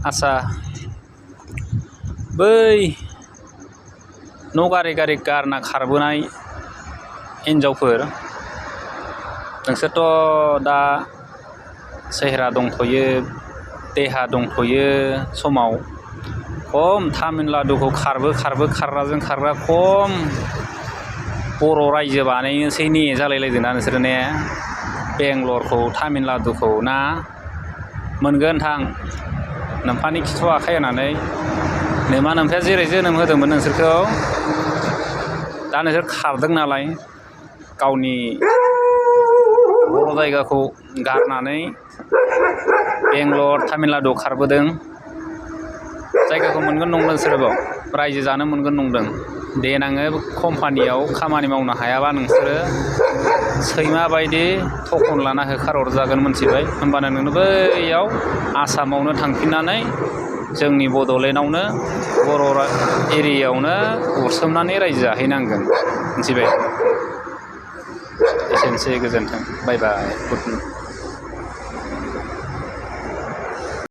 आसा बै न' गारै गारै गारना खारबोनाय हिन्जावफोर नोंसोरथ' दा सेहेरा दंथ'यो देहा दंथ'यो समाव खम तामिलनाडुखौ खारग्राजों खारग्रा खम बर' रायजो बानायनोसै ने जालायलायदोंना नोंसोरो ने बेंगलरखौ तामिलनाडुखौ ना मोनगोन थां नोम्फानि खिथु आखाइ होनानै नोमा नोम्फाया जेरै जोनोम होदोंमोन नोंसोरखौ दा नोंसोर खारदों नालाय गावनि बर' जायगाखौ गारनानै बेंगलर तामिलनाडुआव खारबोदों जायगाखौ मोनगोन नंदों नोंसोरो बाव रायजो जानो मोनगोन नंदों देनाङो कम्पानियाव खामानि मावनो हायाबा नोंसोरो सैमा बायदि थखन लाना होखारहरजागोन मोनथिबाय होमबानो नोंनो बैयाव आसामावनो थांफिननानै जोंनि बड'लेण्डआवनो बर' एरियायावनो उरसोमनानै रायजो जाहैनांगोन मिथिबाय एसेनोसै गोजोन्थों बाय बाय गुड